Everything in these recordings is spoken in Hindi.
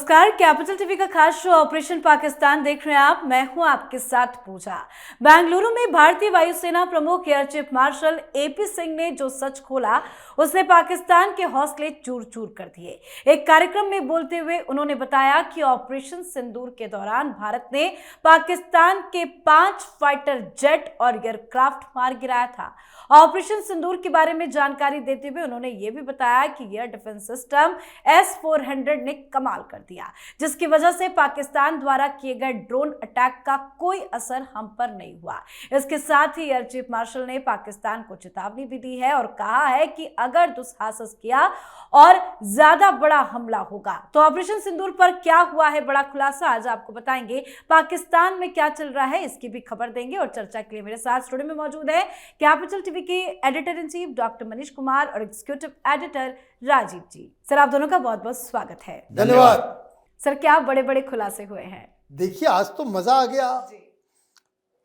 नमस्कार, कैपिटल टीवी का खास शो ऑपरेशन पाकिस्तान देख रहे हैं आप। मैं हूं आपके साथ पूजा। बेंगलुरु में भारतीय वायुसेना प्रमुख air chief marshal AP Singh ने जो सच खोला उसने पाकिस्तान के हौसले चूर चूर कर दिए। एक कार्यक्रम में बोलते हुए उन्होंने बताया कि ऑपरेशन सिंदूर के दौरान भारत ने पाकिस्तान के 5 फाइटर जेट और एयरक्राफ्ट मार गिराया था। ऑपरेशन सिंदूर के बारे में जानकारी देते हुए उन्होंने ये भी बताया कि एयर डिफेंस सिस्टम S-400 ने कमाल कर दिया, जिसकी वजह से पाकिस्तान द्वारा किए गए ड्रोन अटैक का कोई असर हम पर नहीं हुआ। इसके साथ ही एयर चीफ मार्शल ने पाकिस्तान को चेतावनी भी दी है और कहा है कि अगर दुस्साहस किया और ज्यादा बड़ा हमला होगा तो ऑपरेशन सिंदूर पर क्या हुआ है बड़ा खुलासा आज आपको बताएंगे। पाकिस्तान में क्या चल रहा है इसकी भी खबर देंगे और चर्चा के लिए मेरे साथ स्टूडियो में मौजूद है कैपिटल टीवी के editor in chief doctor Manish Kumar और एग्जीक्यूटिव एडिटर राजीव जी। सर, आप दोनों का बहुत बहुत स्वागत है। धन्यवाद। सर, क्या बड़े बड़े खुलासे हुए हैं? देखिए, आज तो मजा आ गया।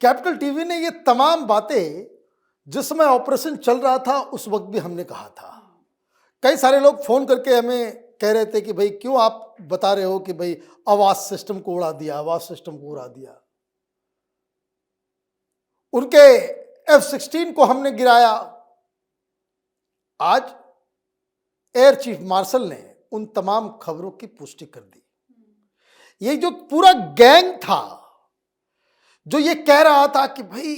कैपिटल टीवी ने ये तमाम बातें जिस समय ऑपरेशन चल रहा था उस वक्त भी हमने कहा था। कई सारे लोग फोन करके हमें कह रहे थे कि भाई क्यों आप बता रहे हो कि भाई आवाज सिस्टम को उड़ा दिया, आवाज सिस्टम को उड़ा दिया। उनके F-16 को हमने गिराया। आज एयर चीफ मार्शल ने उन तमाम खबरों की पुष्टि कर दी। ये जो पूरा गैंग था जो ये कह रहा था कि भाई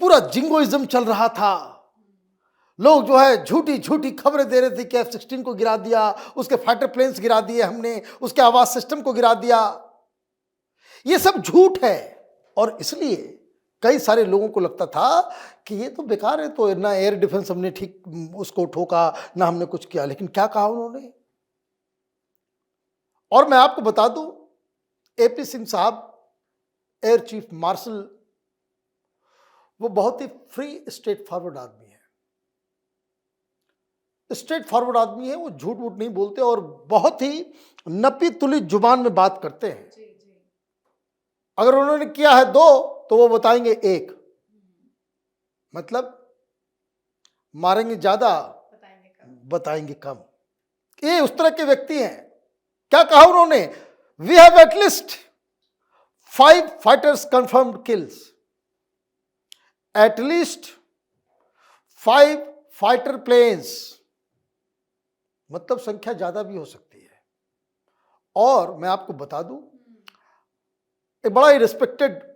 पूरा जिंगोइज्म चल रहा था, लोग जो है झूठी झूठी खबरें दे रहे थे कि F-16 को गिरा दिया, उसके फाइटर प्लेन्स गिरा दिए हमने, उसके आवाज सिस्टम को गिरा दिया, ये सब झूठ है। और इसलिए कई सारे लोगों को लगता था कि ये तो बेकार है, तो ना एयर डिफेंस हमने ठीक उसको ठोका, ना हमने कुछ किया। लेकिन क्या कहा उन्होंने, और मैं आपको बता दूं, एपी सिंह साहब एयर चीफ मार्शल वो बहुत ही फ्री स्ट्रेट फॉरवर्ड आदमी है। स्ट्रेट फॉरवर्ड आदमी है, वो झूठ वूठ नहीं बोलते और बहुत ही नपी तुली जुबान में बात करते हैं। अगर उन्होंने किया है 2 तो वो बताएंगे 1, मतलब मारेंगे ज्यादा बताएंगे कम। ये उस तरह के व्यक्ति हैं। क्या कहा उन्होंने, we have at least 5 fighters confirmed kills, at least 5 fighter planes, मतलब संख्या ज्यादा भी हो सकती है। और मैं आपको बता दूं, एक बड़ा ही रिस्पेक्टेड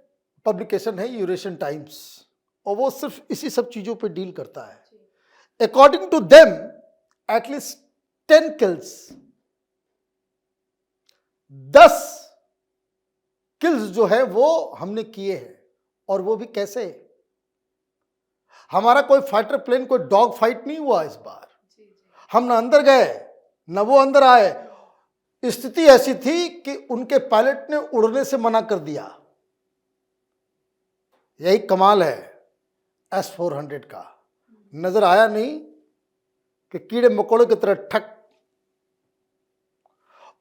पब्लिकेशन है यूरेशियन टाइम्स, और वो सिर्फ इसी सब चीजों पे डील करता है। According to them at least 10 kills, 10 kills जो है वो हमने किए हैं। और वो भी कैसे, हमारा कोई फाइटर प्लेन कोई डॉग फाइट नहीं हुआ इस बार। हम ना अंदर गए ना वो अंदर आए। स्थिति ऐसी थी कि उनके पायलट ने उड़ने से मना कर दिया। यही कमाल है S-400 का। नजर आया नहीं कि कीड़े मकोड़े की तरह ठक।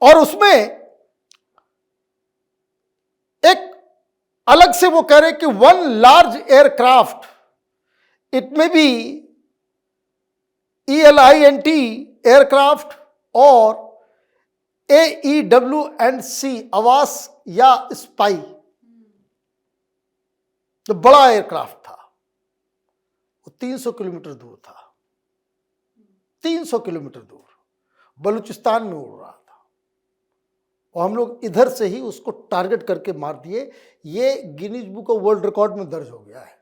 और उसमें एक अलग से वो कह रहे कि 1 लार्ज एयरक्राफ्ट, इट में बी ELINT एयरक्राफ्ट और AEW&C आवास या स्पाई, तो बड़ा एयरक्राफ्ट था। वो 300 किलोमीटर दूर था, 300 किलोमीटर दूर बलूचिस्तान में उड़ रहा था, और हम लोग इधर से ही उसको टारगेट करके मार दिए। ये Guinness book of world record में दर्ज हो गया है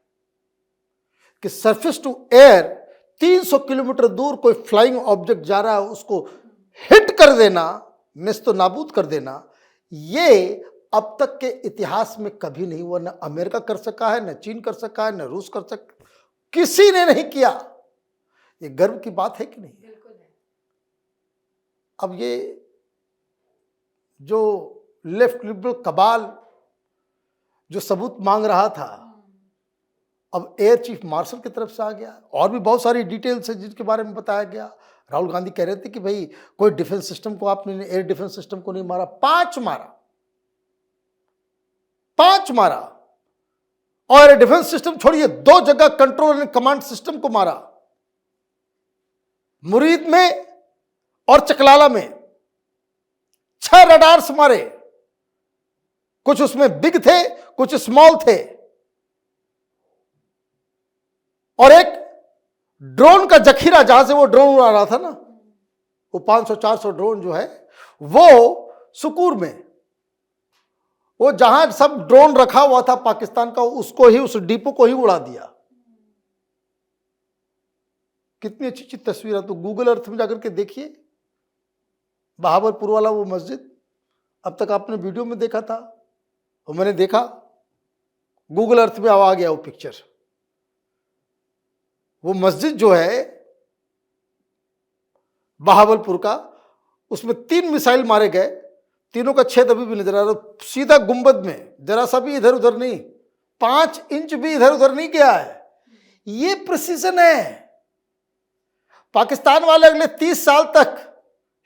कि सरफेस टू एयर 300 किलोमीटर दूर कोई फ्लाइंग ऑब्जेक्ट जा रहा है, उसको हिट कर देना, नेस्तो नाबूद कर देना, ये अब तक के इतिहास में कभी नहीं हुआ। न अमेरिका कर सका है, न चीन कर सका है, न रूस कर सका, किसी ने नहीं किया। ये गर्व की बात है कि नहीं? बिल्कुल है। अब ये जो लेफ्ट लिबरल कबाल जो सबूत मांग रहा था, अब एयर चीफ मार्शल की तरफ से आ गया। और भी बहुत सारी डिटेल्स है जिनके बारे में बताया गया। राहुल गांधी कह रहे थे कि भाई कोई डिफेंस सिस्टम को आपने, एयर डिफेंस सिस्टम को नहीं मारा, 5 मारा, 5 मारा। और डिफेंस सिस्टम छोड़िए, 2 जगह कंट्रोल एंड कमांड सिस्टम को मारा, मुरीद में और चकलाला में। 6 रडार्स मारे, कुछ उसमें बिग थे, कुछ स्मॉल थे, और एक ड्रोन का जखीरा, जहां से वो ड्रोन उड़ा रहा था ना, वो 500-400 ड्रोन जो है वो सुकूर में, वो जहां सब ड्रोन रखा हुआ था पाकिस्तान का, उसको ही, उस डिपो को ही उड़ा दिया। कितनी अच्छी अच्छी तस्वीर है, तो गूगल अर्थ में जाकर के देखिए, बहावलपुर वाला वो मस्जिद, अब तक आपने वीडियो में देखा था और मैंने देखा, गूगल अर्थ में आ गया वो पिक्चर। वो मस्जिद जो है बहावलपुर का, उसमें 3 मिसाइल मारे गए, तीनों का छेद अभी भी नजर आ रहा, सीधा गुंबद में, जरा सा भी इधर उधर नहीं, 5 इंच भी इधर उधर नहीं गया है। ये प्रिसीजन है। पाकिस्तान वाले अगले 30 साल तक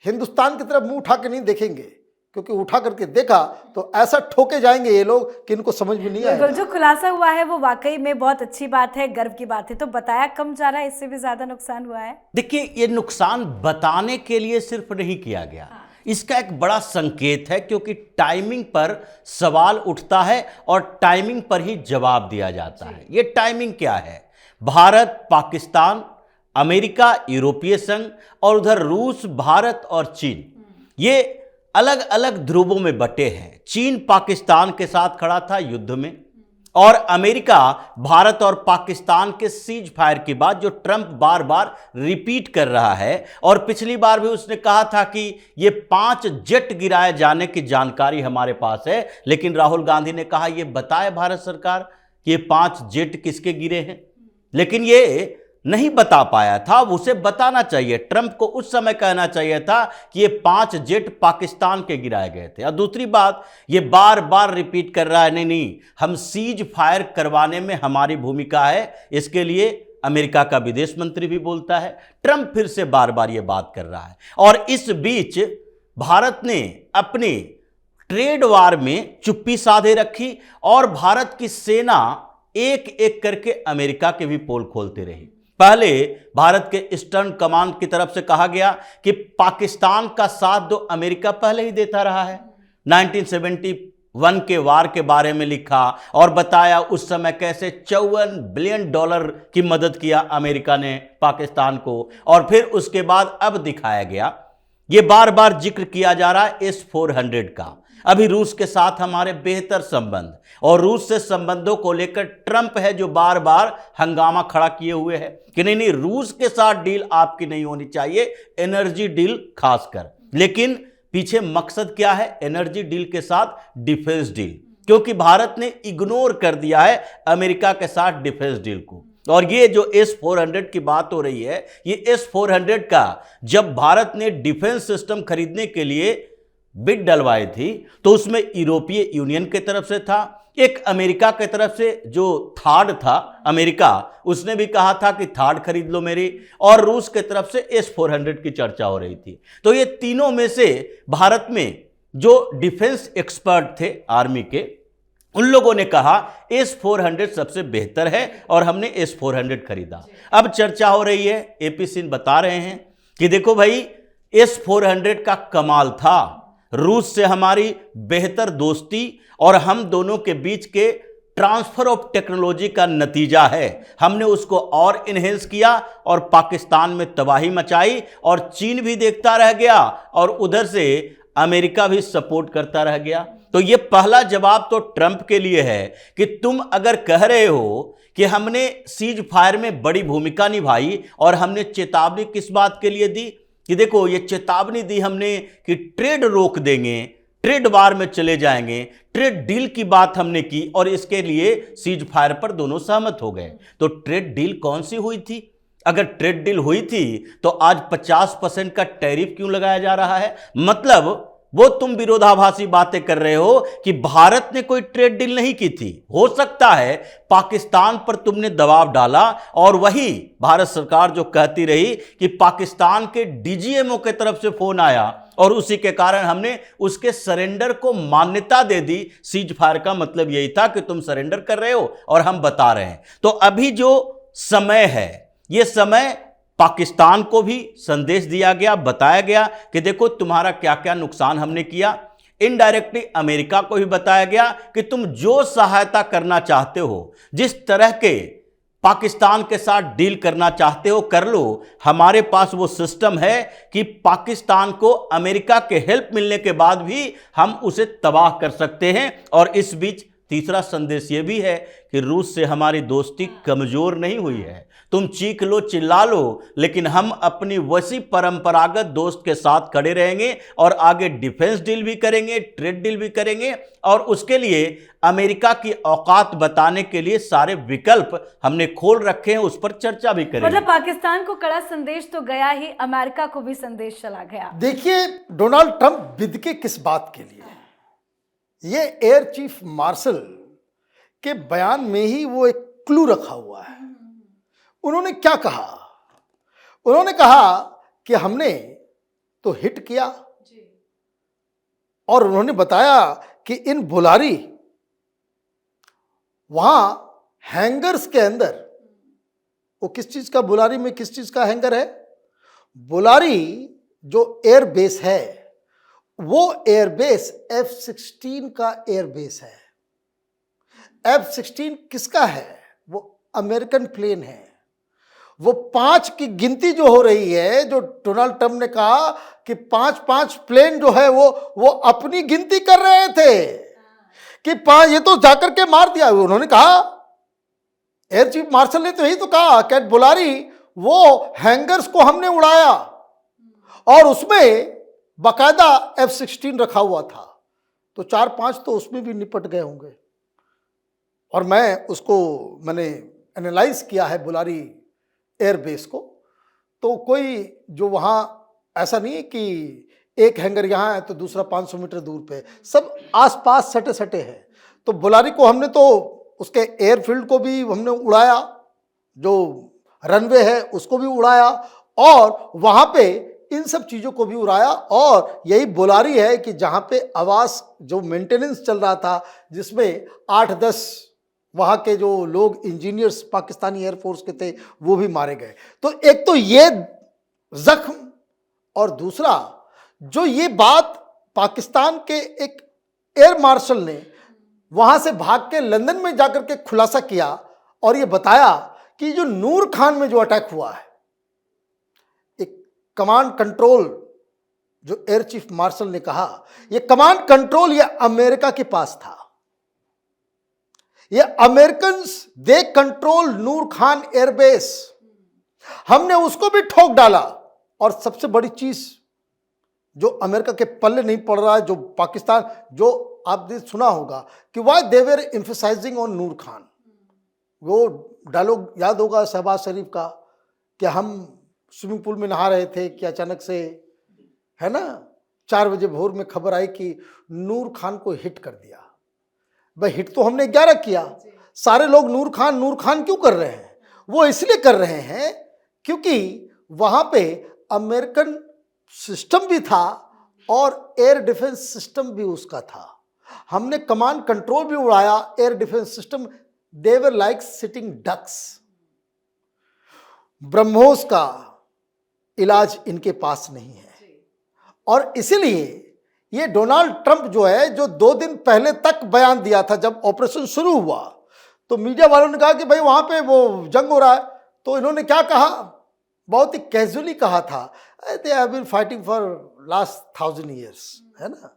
हिंदुस्तान की तरफ मुंह उठा के नहीं देखेंगे, क्योंकि उठा करके देखा तो ऐसा ठोके जाएंगे ये लोग कि इनको समझ में नहीं आएगा। जो खुलासा हुआ है वो वाकई में बहुत अच्छी बात है, गर्व की बात है। तो बताया कम जा रहा है, इससे भी ज्यादा नुकसान हुआ है। देखिए, ये नुकसान बताने के लिए सिर्फ नहीं किया गया, इसका एक बड़ा संकेत है, क्योंकि टाइमिंग पर सवाल उठता है और टाइमिंग पर ही जवाब दिया जाता है। ये टाइमिंग क्या है? भारत, पाकिस्तान, अमेरिका, यूरोपीय संघ और उधर रूस, भारत और चीन, ये अलग अलग ध्रुवों में बटे हैं। चीन पाकिस्तान के साथ खड़ा था युद्ध में, और अमेरिका भारत और पाकिस्तान के सीज फायर की बात, जो ट्रंप बार बार रिपीट कर रहा है, और पिछली बार भी उसने कहा था कि ये 5 जेट गिराए जाने की जानकारी हमारे पास है, लेकिन राहुल गांधी ने कहा ये बताए भारत सरकार कि ये 5 जेट किसके गिरे हैं, लेकिन ये नहीं बता पाया था। उसे बताना चाहिए, ट्रंप को उस समय कहना चाहिए था कि ये 5 जेट पाकिस्तान के गिराए गए थे। और दूसरी बात, ये बार बार रिपीट कर रहा है, नहीं नहीं, हम सीज फायर करवाने में हमारी भूमिका है, इसके लिए अमेरिका का विदेश मंत्री भी बोलता है। ट्रंप फिर से बार बार ये बात कर रहा है, और इस बीच भारत ने अपनी ट्रेड वार में चुप्पी साधे रखी, और भारत की सेना एक एक करके अमेरिका के भी पोल खोलती रही। पहले भारत के ईस्टर्न कमांड की तरफ से कहा गया कि पाकिस्तान का साथ तो अमेरिका पहले ही देता रहा है। 1971 के वार के बारे में लिखा और बताया उस समय कैसे $54 बिलियन की मदद किया अमेरिका ने पाकिस्तान को, और फिर उसके बाद अब दिखाया गया, ये बार बार जिक्र किया जा रहा है S-400 का। अभी रूस के साथ हमारे बेहतर संबंध, और रूस से संबंधों को लेकर ट्रंप है जो बार बार हंगामा खड़ा किए हुए है कि नहीं नहीं, रूस के साथ डील आपकी नहीं होनी चाहिए, एनर्जी डील खासकर। लेकिन पीछे मकसद क्या है? एनर्जी डील के साथ डिफेंस डील, क्योंकि भारत ने इग्नोर कर दिया है अमेरिका के साथ डिफेंस डील को। और ये जो S-400 की बात हो रही है, ये S-400 का जब भारत ने डिफेंस सिस्टम खरीदने के लिए बिड डलवाई थी, तो उसमें यूरोपीय यूनियन की तरफ से था, एक अमेरिका की तरफ से जो थार्ड था अमेरिका, उसने भी कहा था कि थार्ड खरीद लो मेरी, और रूस की तरफ से S-400 की चर्चा हो रही थी। तो ये तीनों में से भारत में जो डिफेंस एक्सपर्ट थे आर्मी के, उन लोगों ने कहा S-400 सबसे बेहतर है, और हमने S-400 खरीदा। अब चर्चा हो रही है, AP सिंह बता रहे हैं कि देखो भाई, S-400 का कमाल था, रूस से हमारी बेहतर दोस्ती और हम दोनों के बीच के ट्रांसफर ऑफ टेक्नोलॉजी का नतीजा है। हमने उसको और इन्हेंस किया और पाकिस्तान में तबाही मचाई, और चीन भी देखता रह गया और उधर से अमेरिका भी सपोर्ट करता रह गया। तो ये पहला जवाब तो ट्रंप के लिए है कि तुम अगर कह रहे हो कि हमने सीज फायर में बड़ी भूमिका निभाई, और हमने चेतावनी किस बात के लिए दी कि देखो, ये चेतावनी दी हमने कि ट्रेड रोक देंगे, ट्रेड वार में चले जाएंगे, ट्रेड डील की बात हमने की, और इसके लिए सीज फायर पर दोनों सहमत हो गए। तो ट्रेड डील कौन सी हुई थी? अगर ट्रेड डील हुई थी तो आज 50% का टैरिफ क्यों लगाया जा रहा है? मतलब वो तुम विरोधाभासी बातें कर रहे हो कि भारत ने कोई ट्रेड डील नहीं की थी। हो सकता है पाकिस्तान पर तुमने दबाव डाला, और वही भारत सरकार जो कहती रही कि पाकिस्तान के DGMO के तरफ से फोन आया, और उसी के कारण हमने उसके सरेंडर को मान्यता दे दी। सीज फायर का मतलब यही था कि तुम सरेंडर कर रहे हो और हम बता रहे हैं। तो अभी जो समय है, ये समय पाकिस्तान को भी संदेश दिया गया, बताया गया कि देखो तुम्हारा क्या क्या नुकसान हमने किया। इनडायरेक्टली अमेरिका को भी बताया गया कि तुम जो सहायता करना चाहते हो, जिस तरह के पाकिस्तान के साथ डील करना चाहते हो कर लो, हमारे पास वो सिस्टम है कि पाकिस्तान को अमेरिका के हेल्प मिलने के बाद भी हम उसे तबाह कर सकते हैं। और इस बीच तीसरा संदेश ये भी है कि रूस से हमारी दोस्ती कमजोर नहीं हुई है। तुम चीख लो, चिल्ला लो, लेकिन हम अपनी वैसी परंपरागत दोस्त के साथ खड़े रहेंगे और आगे डिफेंस डील भी करेंगे, ट्रेड डील भी करेंगे, और उसके लिए अमेरिका की औकात बताने के लिए सारे विकल्प हमने खोल रखे हैं, उस पर चर्चा भी करेंगे। मतलब पाकिस्तान को कड़ा संदेश तो गया ही, अमेरिका को भी संदेश चला गया। देखिए डोनाल्ड ट्रंप बिदके किस बात के लिए, ये एयर चीफ मार्शल के बयान में ही वो एक क्लू रखा हुआ है। उन्होंने क्या कहा? उन्होंने कहा कि हमने तो हिट किया, और उन्होंने बताया कि इन बुलारी वहां हैंगर्स के अंदर, वो किस चीज का, बुलारी में किस चीज का हैंगर है? बुलारी जो एयर बेस है वो एयरबेस F-16 का एयरबेस है। F-16 किसका है? वो अमेरिकन प्लेन है। वो 5 की गिनती जो हो रही है, जो डोनाल्ड ट्रंप ने कहा कि 5-5 प्लेन जो है वो अपनी गिनती कर रहे थे कि 5 ये तो जाकर के मार दिया। उन्होंने कहा, एयर चीफ मार्शल ने तो यही तो कहा कि बुलारी वो हैंगर्स को हमने उड़ाया और उसमें बाकायदा F-16 रखा हुआ था, तो 4-5 तो उसमें भी निपट गए होंगे। और मैंने एनालाइज किया है बुलारी एयरबेस को, तो कोई जो वहाँ ऐसा नहीं है कि एक हैंगर यहाँ है तो दूसरा 500 मीटर दूर पे, सब आसपास सटे सटे हैं। तो बुलारी को हमने तो उसके एयरफील्ड को भी हमने उड़ाया, जो रनवे है उसको भी उड़ाया, और वहाँ पे इन सब चीज़ों को भी उड़ाया। और यही बुलारी है कि जहाँ पे आवास जो मेंटेनेंस चल रहा था, जिसमें 8-10 वहाँ के जो लोग इंजीनियर्स पाकिस्तानी एयरफोर्स के थे वो भी मारे गए। तो एक तो ये जख्म, और दूसरा जो ये बात पाकिस्तान के एक एयर मार्शल ने वहाँ से भाग के लंदन में जाकर के खुलासा किया और ये बताया कि जो नूर खान में जो अटैक हुआ है, एक कमांड कंट्रोल, जो एयर चीफ मार्शल ने कहा, ये कमांड कंट्रोल ये अमेरिका के पास था। ये Americans they control Noor Khan airbase, हमने उसको भी ठोक डाला। और सबसे बड़ी चीज जो अमेरिका के पल्ले नहीं पड़ रहा है, जो पाकिस्तान, जो आपने सुना होगा कि why they were emphasising on Noor Khan, वो डायलॉग याद होगा शहबाज शरीफ का कि हम स्विमिंग पूल में नहा रहे थे कि अचानक से, है ना, 4 बजे भोर में खबर आई कि नूर खान को हिट कर दिया। भाई हिट तो हमने 11 किया, सारे लोग नूर खान क्यों कर रहे हैं? वो इसलिए कर रहे हैं क्योंकि वहां पे अमेरिकन सिस्टम भी था और एयर डिफेंस सिस्टम भी उसका था। हमने कमांड कंट्रोल भी उड़ाया, air defence system, they were like sitting ducks. BrahMos का इलाज इनके पास नहीं है। और इसीलिए ये डोनाल्ड ट्रंप जो है, जो 2 दिन पहले तक बयान दिया था जब ऑपरेशन शुरू हुआ, तो मीडिया वालों ने कहा कि भाई वहां पे वो जंग हो रहा है, तो इन्होंने क्या कहा, बहुत ही कैजुअली कहा था, they have been fighting for last 1000 years, है ना,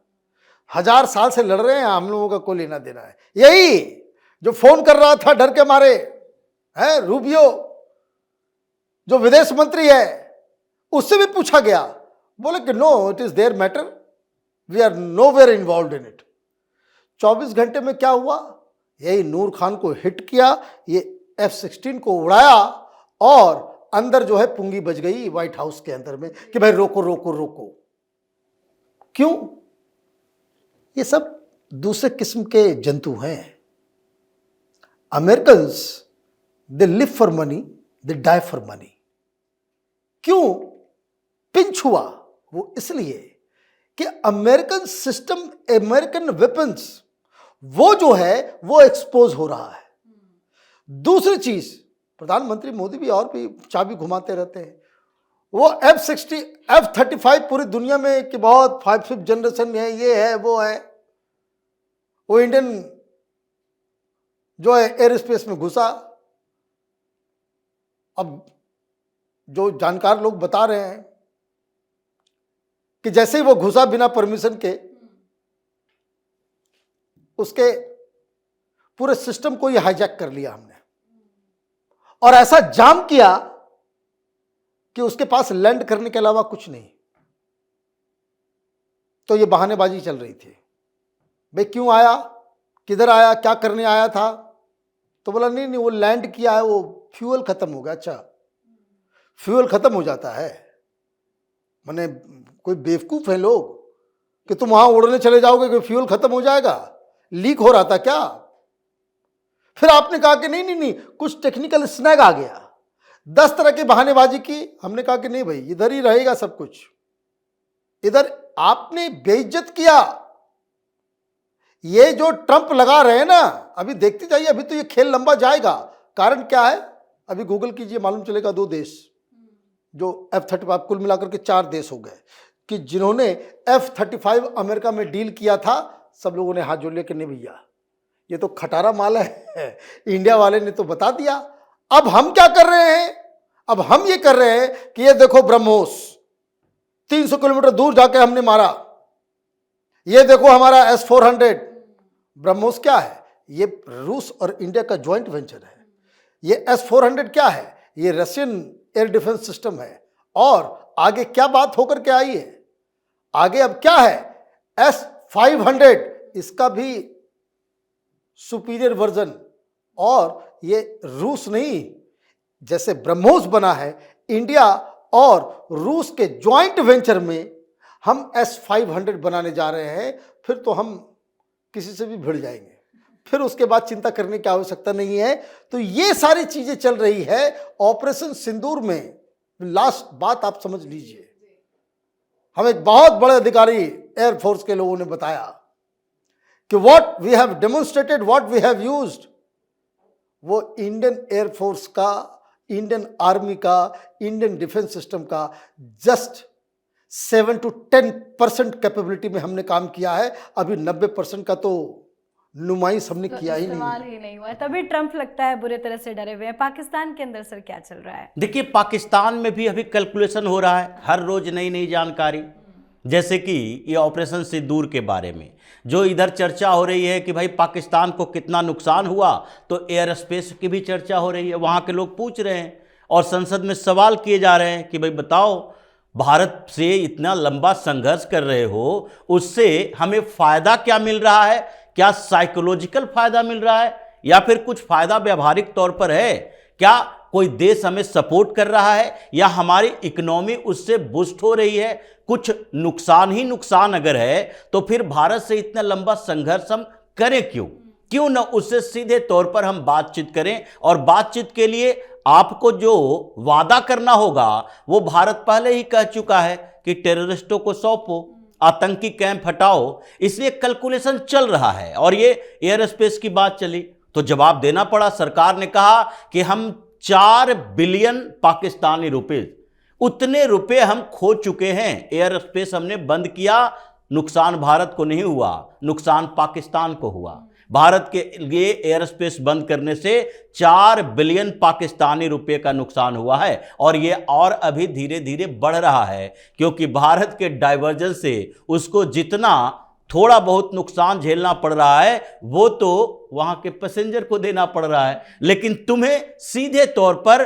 1000 साल से लड़ रहे हैं, हम लोगों का कोई लेना देना है। यही जो फोन कर रहा था डर के मारे है, रूबियो जो विदेश मंत्री है, उससे भी पूछा गया, बोले कि no, it is their matter, we are nowhere involved in it. 24 घंटे में क्या हुआ, यही नूर खान को हिट किया, ये F-16 को उड़ाया, और अंदर जो है पुंगी बज गई व्हाइट हाउस के अंदर में कि भाई रोको रोको रोको। क्यों? ये सब दूसरे किस्म के जंतु हैं। Americans they live for money, they die for money. क्यों पिंच हुआ? वो इसलिए कि अमेरिकन सिस्टम, अमेरिकन वेपन्स, वो जो है वो एक्सपोज हो रहा है। दूसरी चीज, प्रधानमंत्री मोदी भी और भी चाबी घुमाते रहते हैं, वो F-60 F-35 पूरी दुनिया में कि बहुत 5th जनरेशन है, ये है वो है, वो इंडियन जो है एयर स्पेस में घुसा। अब जो जानकार लोग बता रहे हैं कि जैसे ही वो घुसा बिना परमिशन के, उसके पूरे सिस्टम को ही हाईजैक कर लिया हमने और ऐसा जाम किया कि उसके पास लैंड करने के अलावा कुछ नहीं। तो ये बहानेबाजी चल रही थी, भाई क्यों आया, किधर आया, क्या करने आया था। तो बोला नहीं नहीं वो लैंड किया है, वो फ्यूल खत्म हो गया। अच्छा, फ्यूल खत्म हो जाता है? माने कोई बेवकूफ है लोग कि तुम वहां उड़ने चले जाओगे कि फ्यूल खत्म हो जाएगा? लीक हो रहा था क्या? फिर आपने कहा कि नहीं नहीं नहीं कुछ टेक्निकल स्नैग आ गया। 10 तरह की बहानेबाजी की। हमने कहा कि नहीं भाई इधर ही रहेगा सब कुछ, इधर आपने बेइज्जत किया। ये जो ट्रंप लगा रहे हैं ना, अभी देखते जाइए, अभी तो ये खेल लंबा जाएगा। कारण क्या है, अभी गूगल कीजिए, मालूम चलेगा 2 देश जो F-35 कुल मिलाकर के 4 देश हो गए कि जिन्होंने F-35 अमेरिका में डील किया था। सब लोगों ने हाथ जोड़ लिया कि नहीं भैया ये तो खटारा माल है, इंडिया वाले ने तो बता दिया। अब हम क्या कर रहे हैं, अब हम ये कर रहे हैं कि ये देखो ब्रह्मोस 300 किलोमीटर दूर जाके हमने मारा। ये देखो हमारा S-400। ब्रह्मोस क्या है, ये रूस और इंडिया का ज्वाइंट वेंचर है। ये S-400 क्या है, ये रशियन एयर डिफेंस सिस्टम है। और आगे क्या बात होकर के आई है, आगे अब क्या है, S-500, इसका भी सुपीरियर वर्जन। और ये रूस नहीं, जैसे ब्रह्मोस बना है, इंडिया और रूस के ज्वाइंट वेंचर में हम S-500 बनाने जा रहे हैं। फिर तो हम किसी से भी भिड़ जाएंगे, फिर उसके बाद चिंता करने की आवश्यकता नहीं है। तो ये सारी चीजें चल रही है ऑपरेशन सिंदूर में। लास्ट बात आप समझ लीजिए, हम एक बहुत बड़े अधिकारी एयरफोर्स के लोगों ने बताया कि what we have demonstrated, what we have used, वो इंडियन एयरफोर्स का, इंडियन आर्मी का, इंडियन डिफेंस सिस्टम का जस्ट 7 to 10% कैपेबिलिटी में हमने काम किया है। अभी 90% का तो नुमाइश हमने किया ही सवाल नहीं। ही नहीं हुआ। तभी ट्रंप लगता है बुरे तरह से डरे हुए हैं। पाकिस्तान के अंदर सर क्या चल रहा है? देखिए, पाकिस्तान में भी अभी कैलकुलेशन हो रहा है, हर रोज नई नई जानकारी। जैसे कि ये ऑपरेशन सिंदूर के बारे में जो इधर चर्चा हो रही है कि भाई पाकिस्तान को कितना नुकसान हुआ, तो एयर स्पेस की भी चर्चा हो रही है। वहाँ के लोग पूछ रहे हैं और संसद में सवाल किए जा रहे हैं कि भाई बताओ, भारत से इतना लंबा संघर्ष कर रहे हो, उससे हमें फ़ायदा क्या मिल रहा है? क्या साइकोलॉजिकल फ़ायदा मिल रहा है या फिर कुछ फ़ायदा व्यावहारिक तौर पर है? क्या कोई देश हमें सपोर्ट कर रहा है या हमारी इकोनॉमी उससे बूस्ट हो रही है? कुछ नुकसान ही नुकसान अगर है तो फिर भारत से इतना लंबा संघर्ष हम करें क्यों? क्यों न उससे सीधे तौर पर हम बातचीत करें? और बातचीत के लिए आपको जो वादा करना होगा वो भारत पहले ही कह चुका है कि टेररिस्टों को सौंपो, आतंकी कैंप हटाओ। इसलिए कैलकुलेशन चल रहा है और ये एयर स्पेस की बात चली तो जवाब देना पड़ा। सरकार ने कहा कि हम 4 बिलियन पाकिस्तानी रुपए, उतने रुपए हम खो चुके हैं। एयर स्पेस हमने बंद किया, नुकसान भारत को नहीं हुआ, नुकसान पाकिस्तान को हुआ। भारत के लिए एयर स्पेस बंद करने से 4 बिलियन पाकिस्तानी रुपए का नुकसान हुआ है और ये और अभी धीरे धीरे बढ़ रहा है, क्योंकि भारत के डाइवर्जन से उसको जितना थोड़ा बहुत नुकसान झेलना पड़ रहा है वो तो वहां के पैसेंजर को देना पड़ रहा है, लेकिन तुम्हें सीधे तौर पर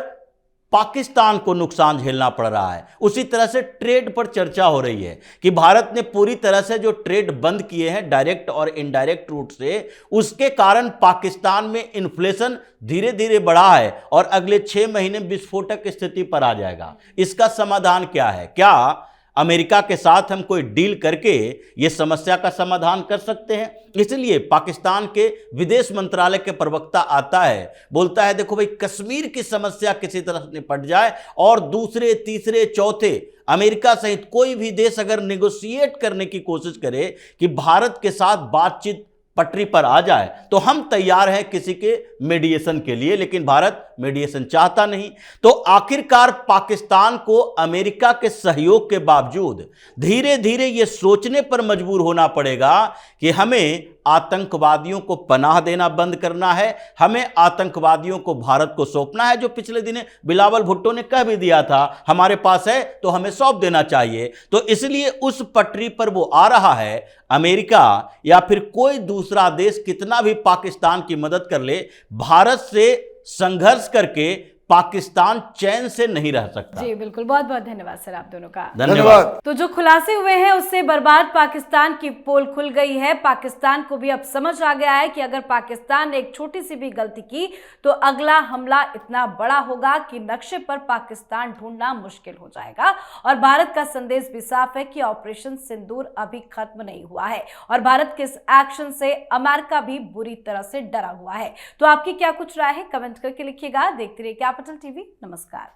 पाकिस्तान को नुकसान झेलना पड़ रहा है। उसी तरह से ट्रेड पर चर्चा हो रही है कि भारत ने पूरी तरह से जो ट्रेड बंद किए हैं डायरेक्ट और इनडायरेक्ट रूट से, उसके कारण पाकिस्तान में इन्फ्लेशन धीरे धीरे बढ़ा है और अगले 6 महीने विस्फोटक स्थिति पर आ जाएगा। इसका समाधान क्या है? क्या अमेरिका के साथ हम कोई डील करके ये समस्या का समाधान कर सकते हैं? इसलिए पाकिस्तान के विदेश मंत्रालय के प्रवक्ता आता है, बोलता है देखो भाई, कश्मीर की समस्या किसी तरह से निपट जाए और दूसरे तीसरे चौथे अमेरिका सहित कोई भी देश अगर नेगोशिएट करने की कोशिश करे कि भारत के साथ बातचीत पटरी पर आ जाए तो हम तैयार हैं किसी के मीडिएशन के लिए, लेकिन भारत मीडिएशन चाहता नहीं। तो आखिरकार पाकिस्तान को अमेरिका के सहयोग के बावजूद धीरे धीरे यह सोचने पर मजबूर होना पड़ेगा कि हमें आतंकवादियों को पनाह देना बंद करना है, हमें आतंकवादियों को भारत को सौंपना है। जो पिछले दिन बिलावल भुट्टो ने कह भी दिया था, हमारे पास है तो हमें सौंप देना चाहिए। तो इसलिए उस पटरी पर वो आ रहा है। अमेरिका या फिर कोई दूसरा देश कितना भी पाकिस्तान की मदद कर ले, भारत से संघर्ष करके पाकिस्तान चैन से नहीं रह सकता। जी बिल्कुल, बहुत बहुत धन्यवाद सर आप दोनों का। धन्यवाद। तो जो खुलासे हुए हैं उससे बर्बाद पाकिस्तान की पोल खुल गई है। पाकिस्तान को भी अब समझ आ गया है कि अगर पाकिस्तान ने एक छोटी सी भी गलती की तो अगला हमला इतना बड़ा होगा कि नक्शे पर पाकिस्तान ढूंढना मुश्किल हो जाएगा। और भारत का संदेश भी साफ है कि ऑपरेशन सिंदूर अभी खत्म नहीं हुआ है और भारत के इस एक्शन से अमेरिका भी बुरी तरह से डरा हुआ है। तो आपकी क्या कुछ राय है, कमेंट करके लिखिएगा। देखते रहिए कैपिटल टीवी। नमस्कार।